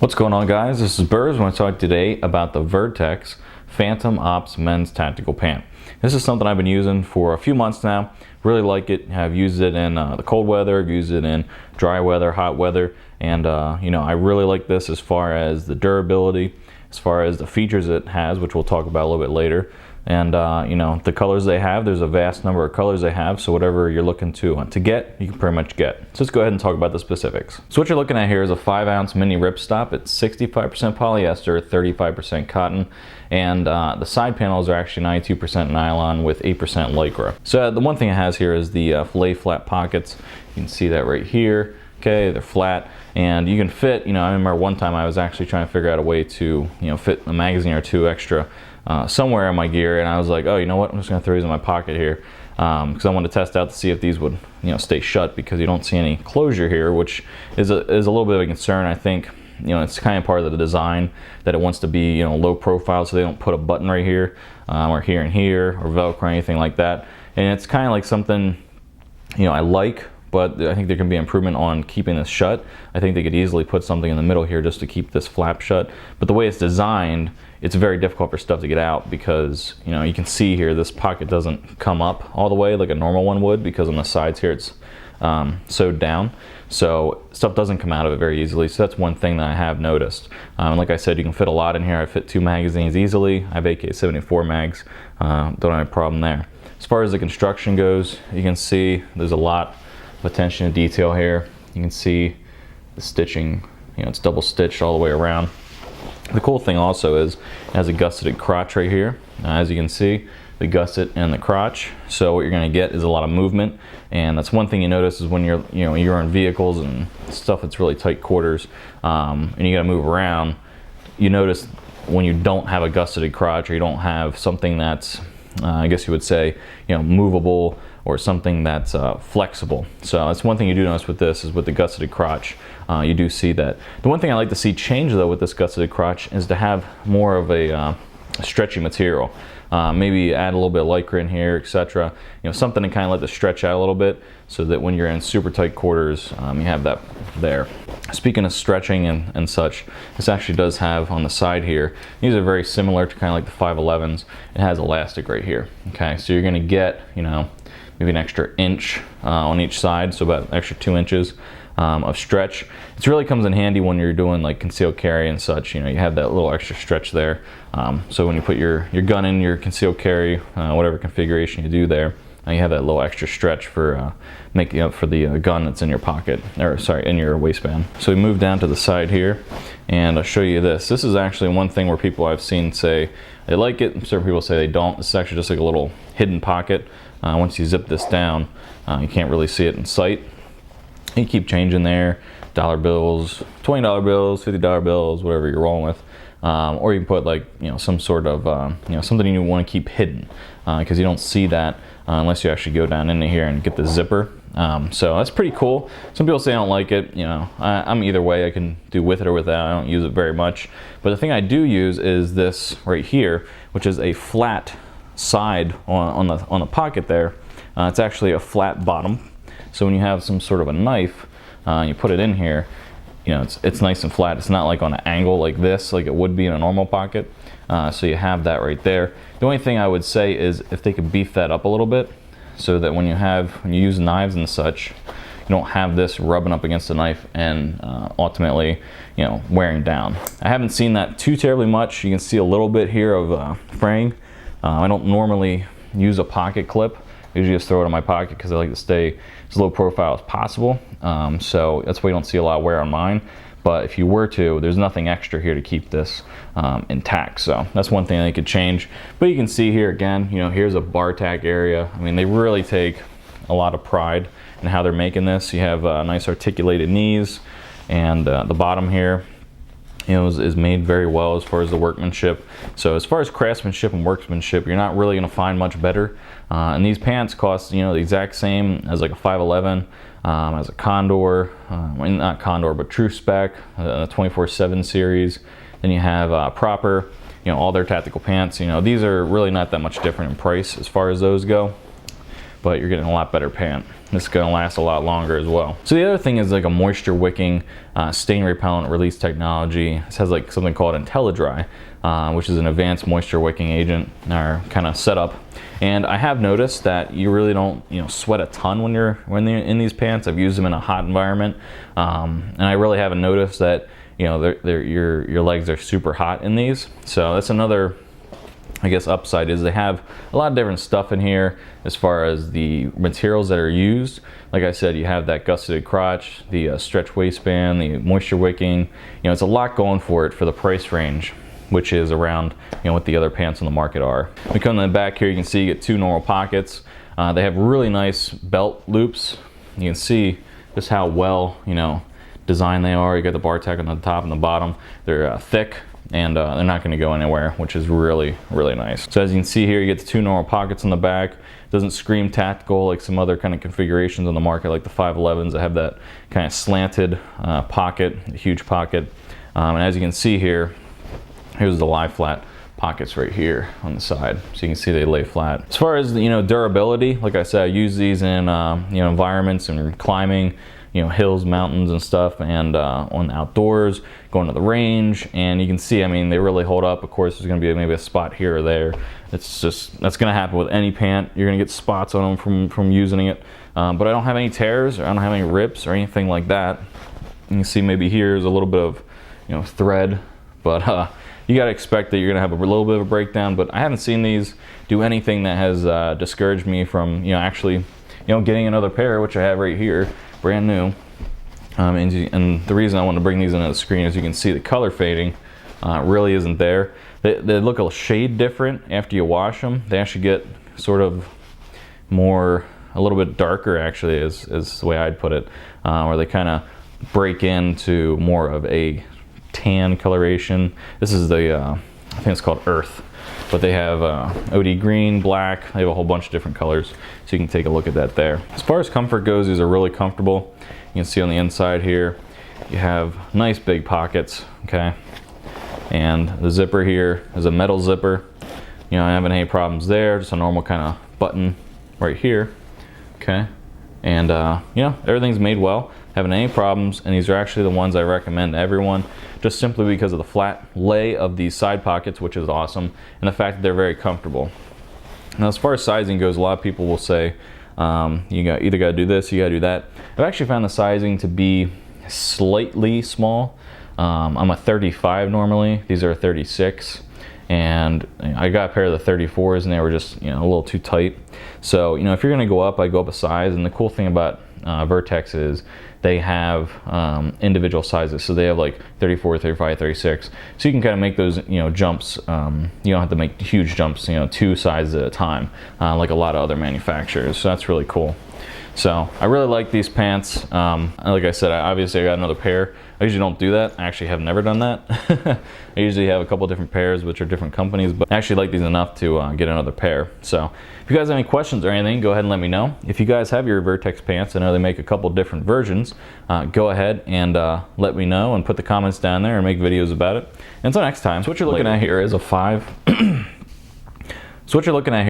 What's going on, guys? This is Burrs. I want to talk today about the Vertx Phantom Ops Men's Tactical Pant. This is something I've been using for a few months now. Really like it. I've used it in the cold weather, I've used it in dry weather, hot weather, and I really like this as far as the durability, as far as the features it has, which we'll talk about a little bit later. And the colors they have, there's a vast number of colors they have, so whatever you're looking to get, you can pretty much get. So let's go ahead and talk about the specifics. So what you're looking at here is a 5-ounce mini ripstop. It's 65% polyester, 35% cotton, and the side panels are actually 92% nylon with 8% lycra. So the one thing it has here is the lay flat pockets. You can see that right here. Okay, they're flat, and you can fit, I remember one time I was actually trying to figure out a way to, fit a magazine or two extra somewhere in my gear, and I was like, oh, you know what, I'm just gonna throw these in my pocket here, because I wanted to test out to see if these would, stay shut, because you don't see any closure here, which is a little bit of a concern. I think, it's kind of part of the design that it wants to be, low profile, so they don't put a button right here, or here and here, or Velcro or anything like that. And it's kind of like something, I like, but I think there can be improvement on keeping this shut. I think they could easily put something in the middle here just to keep this flap shut. But the way it's designed, it's very difficult for stuff to get out, because you can see here this pocket doesn't come up all the way like a normal one would, because on the sides here it's sewed down. So stuff doesn't come out of it very easily. So that's one thing that I have noticed. Like I said, you can fit a lot in here. I fit 2 magazines easily. I have AK-74 mags. Don't have a problem there. As far as the construction goes, you can see there's a lot of attention to detail here. You can see the stitching, it's double stitched all the way around. The cool thing also is it has a gusseted crotch right here. As you can see, the gusset and the crotch. So what you're going to get is a lot of movement, and that's one thing you notice is when you're in vehicles and stuff that's really tight quarters, and you got to move around. You notice when you don't have a gusseted crotch, or you don't have something that's I guess you would say, movable, or something that's flexible. So that's one thing you do notice with this, is with the gusseted crotch. You do see that. The one thing I like to see change though with this gusseted crotch is to have more of a stretchy material. Maybe add a little bit of lycra in here, etc. Something to kind of let this stretch out a little bit, so that when you're in super tight quarters, you have that there. Speaking of stretching and such, this actually does have on the side here, these are very similar to kind of like the 511s. It has elastic right here. Okay, so you're going to get, maybe an extra inch on each side, so about an extra 2 inches of stretch. It really comes in handy when you're doing like concealed carry and such. You have that little extra stretch there. So when you put your gun in your concealed carry, whatever configuration you do there, you have that little extra stretch for making up for the gun that's in your pocket, or sorry, in your waistband. So we move down to the side here, and I'll show you this. This is actually one thing where people I've seen say they like it, certain people say they don't. This is actually just like a little hidden pocket. Once you zip this down, you can't really see it in sight. You keep changing there, dollar bills, $20 bills, $50 bills, whatever you're rolling with. Or you can put like, some sort of, something you want to keep hidden, because you don't see that unless you actually go down into here and get the zipper. So that's pretty cool. Some people say I don't like it. I'm either way. I can do with it or without. I don't use it very much. But the thing I do use is this right here, which is a flat side on the pocket there. It's actually a flat bottom. So when you have some sort of a knife, you put it in here, it's nice and flat. It's not like on an angle like this, like it would be in a normal pocket. So you have that right there. The only thing I would say is if they could beef that up a little bit, so that when you use knives and such, you don't have this rubbing up against the knife and ultimately, wearing down. I haven't seen that too terribly much. You can see a little bit here of fraying. I don't normally use a pocket clip. I usually just throw it in my pocket because I like to stay as low profile as possible. So that's why you don't see a lot of wear on mine. But if you were to, there's nothing extra here to keep this intact. So that's one thing they could change. But you can see here again, here's a bar tack area. I mean, they really take a lot of pride in how they're making this. You have nice articulated knees, and the bottom here, is made very well as far as the workmanship. So as far as craftsmanship and workmanship, you're not really going to find much better. And these pants cost, the exact same as like a 511, as a Condor, not Condor, but True Spec, a 24/7 series. Then you have Proper, all their tactical pants. These are really not that much different in price as far as those go. but you're getting a lot better pant. This is going to last a lot longer as well. So the other thing is like a moisture wicking stain repellent release technology. This has like something called IntelliDry, which is an advanced moisture wicking agent or kind of setup. And I have noticed that you really don't, sweat a ton when you're in these pants. I've used them in a hot environment, and I really haven't noticed that your legs are super hot in these. So that's another, I guess, upside is they have a lot of different stuff in here as far as the materials that are used. Like I said, you have that gusseted crotch, the stretch waistband, the moisture wicking. It's a lot going for it for the price range, which is around what the other pants on the market are. We come to the back here, you can see you get two normal pockets. They have really nice belt loops. You can see just how well designed they are. You got the bar tack on the top and the bottom. They're thick, and they're not going to go anywhere, which is really, really nice. So as you can see here, you get the two normal pockets on the back. It doesn't scream tactical like some other kind of configurations on the market, like the 511s that have that kind of slanted pocket, a huge pocket. And as you can see here, here's the lie flat pockets right here on the side, so you can see they lay flat. As far as durability, like I said, I use these in environments and climbing, hills, mountains and stuff, and on outdoors, going to the range, and you can see, they really hold up. Of course, there's going to be maybe a spot here or there. That's going to happen with any pant. You're going to get spots on them from using it, but I don't have any tears, or I don't have any rips or anything like that. You can see maybe here's a little bit of thread, but you got to expect that you're going to have a little bit of a breakdown. But I haven't seen these do anything that has discouraged me from actually getting another pair, which I have right here, brand new. And the reason I want to bring these into the screen is you can see the color fading really isn't there. They look a shade different after you wash them. They actually get sort of a little bit darker, actually, is the way I'd put it, where they kind of break into more of a tan coloration. This is the I think it's called Earth, but they have OD green, black. They have a whole bunch of different colors, so you can take a look at that there. As far as comfort goes, these are really comfortable. You can see on the inside here you have nice big pockets, okay, and the zipper here is a metal zipper. I don't have any problems there, just a normal kind of button right here, okay, and everything's made well. Having any problems, and these are actually the ones I recommend to everyone, just simply because of the flat lay of these side pockets, which is awesome, and the fact that they're very comfortable. Now, as far as sizing goes, a lot of people will say you either got to do this, you got to do that. I've actually found the sizing to be slightly small. I'm a 35 normally. These are a 36, and I got a pair of the 34s, and they were just a little too tight. So if you're going to go up, I go up a size. And the cool thing about Vertx is they have individual sizes, so they have like 34, 35, 36, so you can kind of make those jumps. You don't have to make huge jumps, two sizes at a time, like a lot of other manufacturers. So that's really cool. So I really like these pants. Like I said, obviously I got another pair. I usually don't do that. I actually have never done that. I usually have a couple different pairs, which are different companies, but I actually like these enough to get another pair. So if you guys have any questions or anything, go ahead and let me know. If you guys have your Vertx pants, I know they make a couple different versions, go ahead and let me know and put the comments down there and make videos about it. And until next time, so what you're looking at here is a 5. So what you're looking at here